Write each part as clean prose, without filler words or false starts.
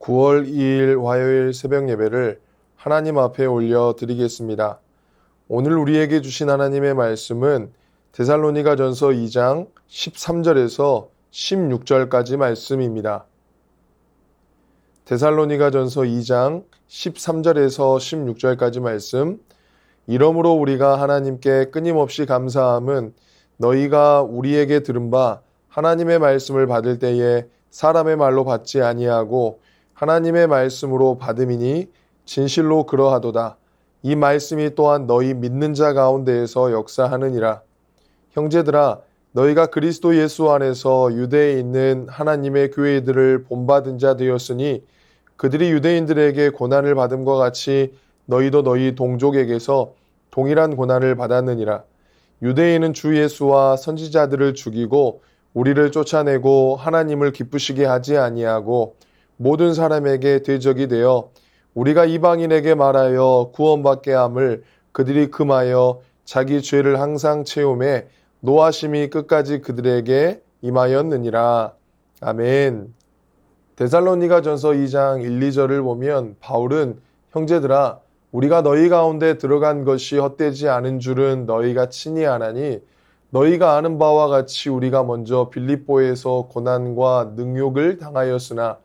9월 2일 화요일 새벽 예배를 하나님 앞에 올려 드리겠습니다. 오늘 우리에게 주신 하나님의 말씀은 데살로니가전서 2장 13절에서 16절까지 말씀입니다. 데살로니가전서 2장 13절에서 16절까지 말씀. 이러므로 우리가 하나님께 끊임없이 감사함은 너희가 우리에게 들은 바 하나님의 말씀을 받을 때에 사람의 말로 받지 아니하고 하나님의 말씀으로 받음이니 진실로 그러하도다. 이 말씀이 또한 너희 믿는 자 가운데에서 역사하느니라. 형제들아, 너희가 그리스도 예수 안에서 유대에 있는 하나님의 교회들을 본받은 자 되었으니 그들이 유대인들에게 고난을 받음과 같이 너희도 너희 동족에게서 동일한 고난을 받았느니라. 유대인은 주 예수와 선지자들을 죽이고 우리를 쫓아내고 하나님을 기쁘시게 하지 아니하고 모든 사람에게 대적이 되어 우리가 이방인에게 말하여 구원받게 함을 그들이 금하여 자기 죄를 항상 채우매 노하심이 끝까지 그들에게 임하였느니라. 아멘. 데살로니가전서 2장 1, 2절을 보면 바울은 형제들아 우리가 너희 가운데 들어간 것이 헛되지 않은 줄은 너희가 친히 아나니 너희가 아는 바와 같이 우리가 먼저 빌립보에서 고난과 능욕을 당하였으나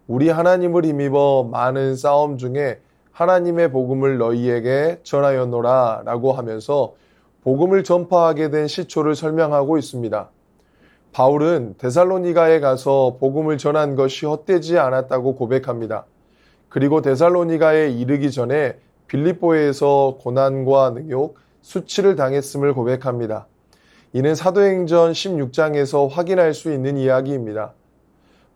우리 하나님을 힘입어 많은 싸움 중에 하나님의 복음을 너희에게 전하였노라 라고 하면서 복음을 전파하게 된 시초를 설명하고 있습니다. 바울은 데살로니가에 가서 복음을 전한 것이 헛되지 않았다고 고백합니다. 그리고 데살로니가에 이르기 전에 빌립보에서 고난과 능욕, 수치를 당했음을 고백합니다. 이는 사도행전 16장에서 확인할 수 있는 이야기입니다.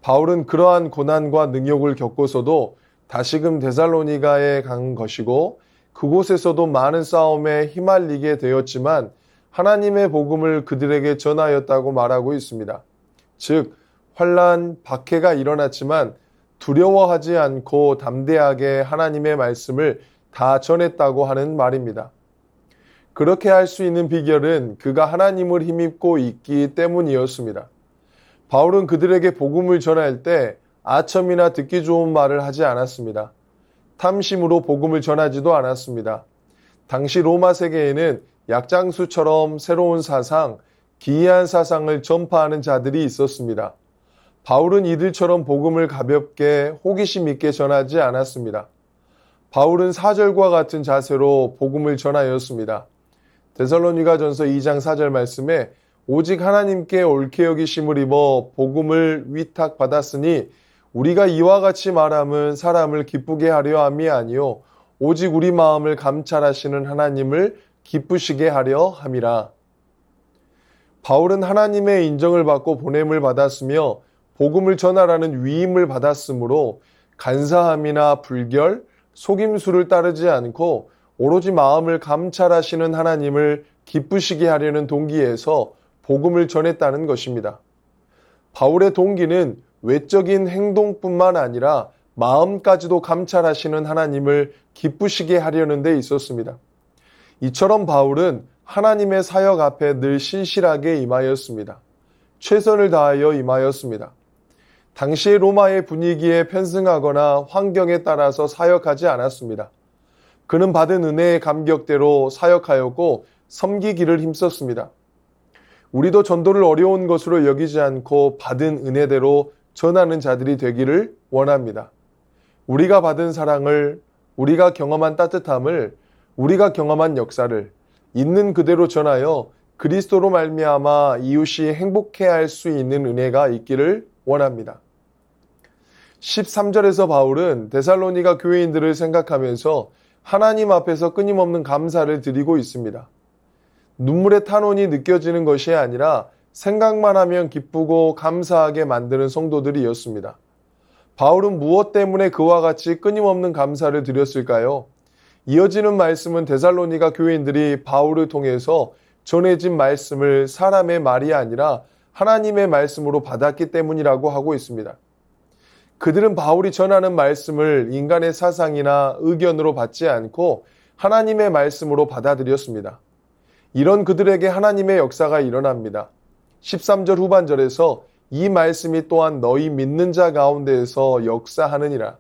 바울은 그러한 고난과 능욕을 겪고서도 다시금 데살로니가에 간 것이고 그곳에서도 많은 싸움에 휘말리게 되었지만 하나님의 복음을 그들에게 전하였다고 말하고 있습니다. 즉 환난, 박해가 일어났지만 두려워하지 않고 담대하게 하나님의 말씀을 다 전했다고 하는 말입니다. 그렇게 할 수 있는 비결은 그가 하나님을 힘입고 있기 때문이었습니다. 바울은 그들에게 복음을 전할 때 아첨이나 듣기 좋은 말을 하지 않았습니다. 탐심으로 복음을 전하지도 않았습니다. 당시 로마 세계에는 약장수처럼 새로운 사상, 기이한 사상을 전파하는 자들이 있었습니다. 바울은 이들처럼 복음을 가볍게 호기심 있게 전하지 않았습니다. 바울은 사절과 같은 자세로 복음을 전하였습니다. 데살로니가전서 2장 4절 말씀에 오직 하나님께 옳게 여기심을 입어 복음을 위탁받았으니 우리가 이와 같이 말함은 사람을 기쁘게 하려 함이 아니요 오직 우리 마음을 감찰하시는 하나님을 기쁘시게 하려 함이라. 바울은 하나님의 인정을 받고 보냄을 받았으며 복음을 전하라는 위임을 받았으므로 간사함이나 불결, 속임수를 따르지 않고 오로지 마음을 감찰하시는 하나님을 기쁘시게 하려는 동기에서 복음을 전했다는 것입니다. 바울의 동기는 외적인 행동뿐만 아니라 마음까지도 감찰하시는 하나님을 기쁘시게 하려는 데 있었습니다. 이처럼 바울은 하나님의 사역 앞에 늘 신실하게 임하였습니다. 최선을 다하여 임하였습니다. 당시의 로마의 분위기에 편승하거나 환경에 따라서 사역하지 않았습니다. 그는 받은 은혜의 감격대로 사역하였고 섬기기를 힘썼습니다. 우리도 전도를 어려운 것으로 여기지 않고 받은 은혜대로 전하는 자들이 되기를 원합니다. 우리가 받은 사랑을, 우리가 경험한 따뜻함을, 우리가 경험한 역사를 있는 그대로 전하여 그리스도로 말미암아 이웃이 행복해할 수 있는 은혜가 있기를 원합니다. 13절에서 바울은 데살로니가 교회인들을 생각하면서 하나님 앞에서 끊임없는 감사를 드리고 있습니다. 눈물의 탄원이 느껴지는 것이 아니라 생각만 하면 기쁘고 감사하게 만드는 성도들이었습니다. 바울은 무엇 때문에 그와 같이 끊임없는 감사를 드렸을까요? 이어지는 말씀은 데살로니가 교인들이 바울을 통해서 전해진 말씀을 사람의 말이 아니라 하나님의 말씀으로 받았기 때문이라고 하고 있습니다. 그들은 바울이 전하는 말씀을 인간의 사상이나 의견으로 받지 않고 하나님의 말씀으로 받아들였습니다. 이런 그들에게 하나님의 역사가 일어납니다. 13절 후반절에서 이 말씀이 또한 너희 믿는 자 가운데에서 역사하느니라.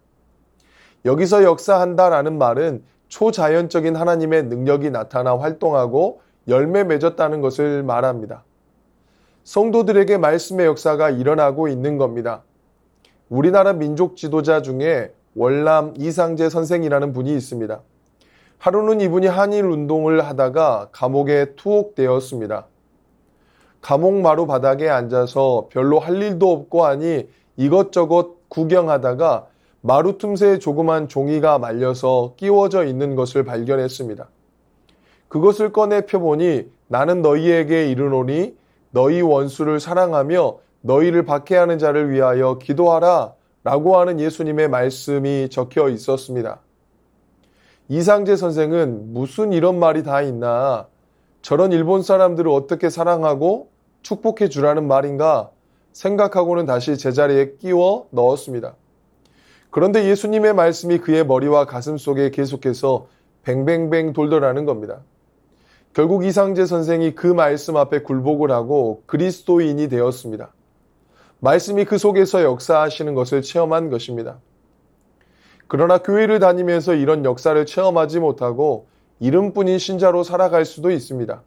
여기서 역사한다라는 말은 초자연적인 하나님의 능력이 나타나 활동하고 열매 맺었다는 것을 말합니다. 성도들에게 말씀의 역사가 일어나고 있는 겁니다. 우리나라 민족 지도자 중에 월남 이상재 선생이라는 분이 있습니다. 하루는 이분이 한일 운동을 하다가 감옥에 투옥되었습니다. 감옥 마루 바닥에 앉아서 별로 할 일도 없고 하니 이것저것 구경하다가 마루 틈새에 조그만 종이가 말려서 끼워져 있는 것을 발견했습니다. 그것을 꺼내 펴보니 나는 너희에게 이르노니 너희 원수를 사랑하며 너희를 박해하는 자를 위하여 기도하라 라고 하는 예수님의 말씀이 적혀 있었습니다. 이상재 선생은 무슨 이런 말이 다 있나, 저런 일본 사람들을 어떻게 사랑하고 축복해 주라는 말인가 생각하고는 다시 제자리에 끼워 넣었습니다. 그런데 예수님의 말씀이 그의 머리와 가슴 속에 계속해서 뱅뱅뱅 돌더라는 겁니다. 결국 이상재 선생이 그 말씀 앞에 굴복을 하고 그리스도인이 되었습니다. 말씀이 그 속에서 역사하시는 것을 체험한 것입니다. 그러나 교회를 다니면서 이런 역사를 체험하지 못하고 이름뿐인 신자로 살아갈 수도 있습니다.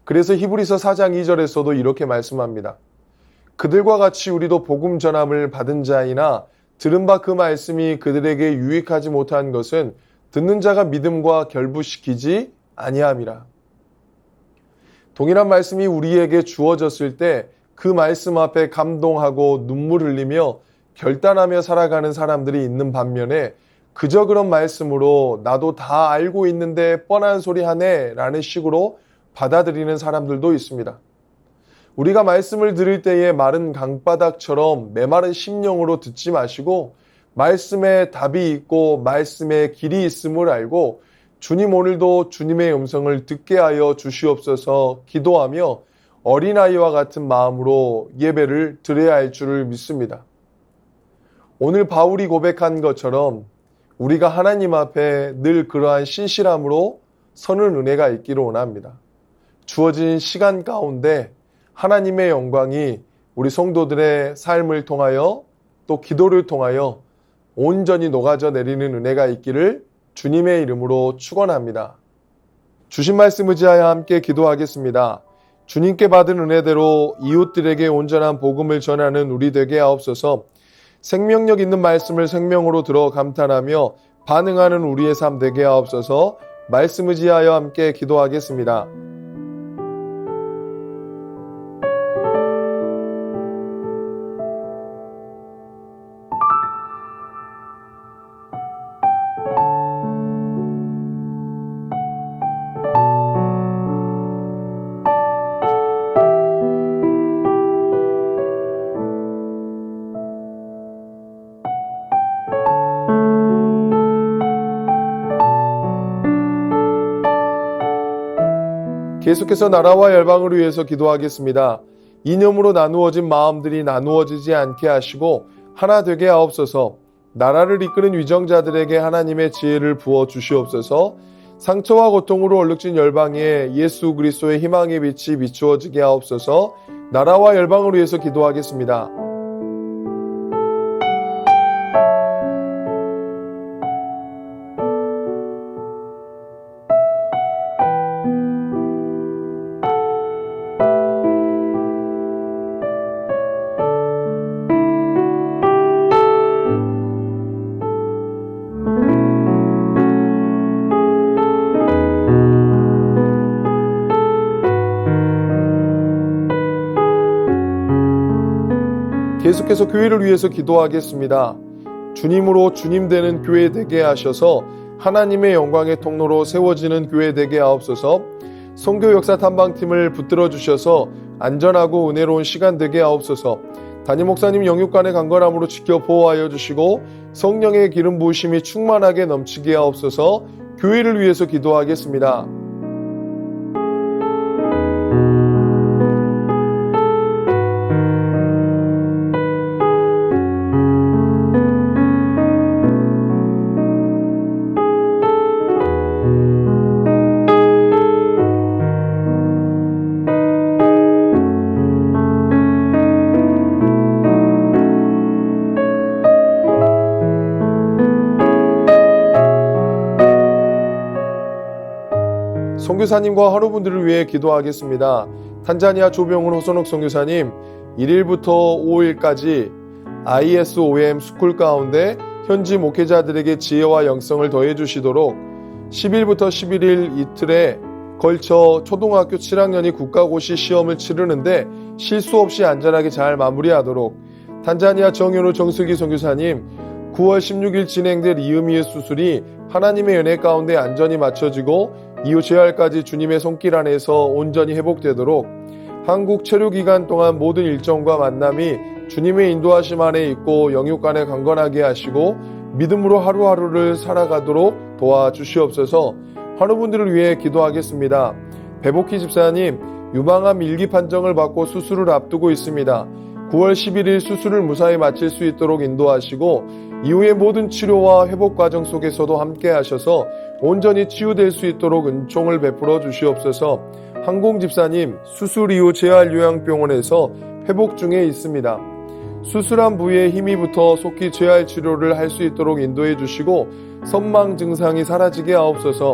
그래서 히브리서 4장 2절에서도 이렇게 말씀합니다. 그들과 같이 우리도 복음 전함을 받은 자이나 들은 바 그 말씀이 그들에게 유익하지 못한 것은 듣는 자가 믿음과 결부시키지 아니함이라. 동일한 말씀이 우리에게 주어졌을 때 그 말씀 앞에 감동하고 눈물 흘리며 결단하며 살아가는 사람들이 있는 반면에 그저 그런 말씀으로 나도 다 알고 있는데 뻔한 소리 하네 라는 식으로 받아들이는 사람들도 있습니다. 우리가 말씀을 들을 때에 마른 강바닥처럼 메마른 심령으로 듣지 마시고 말씀에 답이 있고 말씀에 길이 있음을 알고 주님 오늘도 주님의 음성을 듣게 하여 주시옵소서 기도하며 어린아이와 같은 마음으로 예배를 드려야 할 줄을 믿습니다. 오늘 바울이 고백한 것처럼 우리가 하나님 앞에 늘 그러한 신실함으로 서는 은혜가 있기를 원합니다. 주어진 시간 가운데 하나님의 영광이 우리 성도들의 삶을 통하여 또 기도를 통하여 온전히 녹아져 내리는 은혜가 있기를 주님의 이름으로 축원합니다. 주신 말씀 의지하여 함께 기도하겠습니다. 주님께 받은 은혜대로 이웃들에게 온전한 복음을 전하는 우리 되게 하옵소서. 생명력 있는 말씀을 생명으로 들어 감탄하며 반응하는 우리의 삶 되게 하옵소서. 말씀 의지하여 함께 기도하겠습니다. 계속해서 나라와 열방을 위해서 기도하겠습니다. 이념으로 나누어진 마음들이 나누어지지 않게 하시고 하나 되게 하옵소서. 나라를 이끄는 위정자들에게 하나님의 지혜를 부어 주시옵소서. 상처와 고통으로 얼룩진 열방에 예수 그리스도의 희망의 빛이 비추어지게 하옵소서. 나라와 열방을 위해서 기도하겠습니다. 계속해서 교회를 위해서 기도하겠습니다. 주님으로 주님 되는 교회 되게 하셔서 하나님의 영광의 통로로 세워지는 교회 되게 하옵소서. 선교 역사 탐방팀을 붙들어 주셔서 안전하고 은혜로운 시간 되게 하옵소서. 담임 목사님 영육간의 강건함으로 지켜 보호하여 주시고 성령의 기름 부으심이 충만하게 넘치게 하옵소서. 교회를 위해서 기도하겠습니다. 선교사님과 환우분들을 위해 기도하겠습니다. 탄자니아 조병훈 호선옥 선교사님, 1일부터 5일까지 ISOM 스쿨 가운데 현지 목회자들에게 지혜와 영성을 더해 주시도록 10일부터 11일 이틀에 걸쳐 초등학교 7학년이 국가고시 시험을 치르는데 실수 없이 안전하게 잘 마무리하도록 탄자니아 정현우 정석희 선교사님, 9월 16일 진행될 이음이의 수술이 하나님의 은혜 가운데 안전히 마쳐지고 이후 재활까지 주님의 손길 안에서 온전히 회복되도록 한국 체류 기간 동안 모든 일정과 만남이 주님의 인도하심 안에 있고 영육 간에 강건하게 하시고 믿음으로 하루하루를 살아가도록 도와주시옵소서. 환우분들을 위해 기도하겠습니다. 배복희 집사님, 유방암 일기 판정을 받고 수술을 앞두고 있습니다. 9월 11일 수술을 무사히 마칠 수 있도록 인도하시고 이후의 모든 치료와 회복 과정 속에서도 함께 하셔서 온전히 치유될 수 있도록 은총을 베풀어 주시옵소서. 항공 집사님, 수술 이후 재활요양병원에서 회복 중에 있습니다. 수술한 부위에 힘이 붙어 속히 재활 치료를 할 수 있도록 인도해 주시고 선망 증상이 사라지게 하옵소서.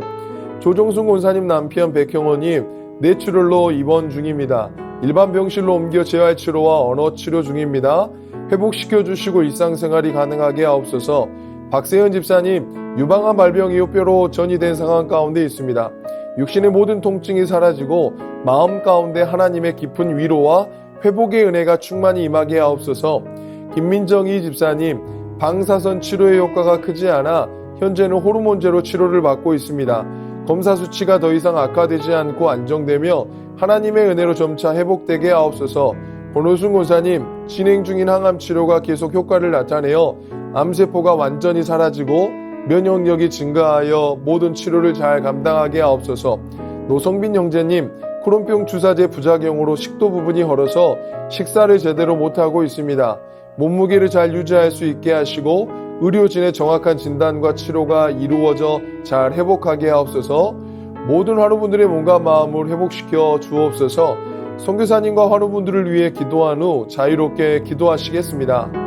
조정순 권사님 남편 백형호님, 뇌출혈로 입원 중입니다. 일반 병실로 옮겨 재활 치료와 언어 치료 중입니다. 회복시켜 주시고 일상생활이 가능하게 하옵소서. 박세현 집사님, 유방암 발병 이후 뼈로 전이된 상황 가운데 있습니다. 육신의 모든 통증이 사라지고 마음 가운데 하나님의 깊은 위로와 회복의 은혜가 충만히 임하게 하옵소서. 김민정희 집사님, 방사선 치료의 효과가 크지 않아 현재는 호르몬제로 치료를 받고 있습니다. 검사 수치가 더 이상 악화되지 않고 안정되며 하나님의 은혜로 점차 회복되게 하옵소서. 권호순 권사님, 진행 중인 항암 치료가 계속 효과를 나타내어 암세포가 완전히 사라지고 면역력이 증가하여 모든 치료를 잘 감당하게 하옵소서. 노성빈 형제님, 크론병 주사제 부작용으로 식도 부분이 헐어서 식사를 제대로 못하고 있습니다. 몸무게를 잘 유지할 수 있게 하시고 의료진의 정확한 진단과 치료가 이루어져 잘 회복하게 하옵소서. 모든 환우분들의 몸과 마음을 회복시켜 주옵소서. 선교사님과 환우분들을 위해 기도한 후 자유롭게 기도하시겠습니다.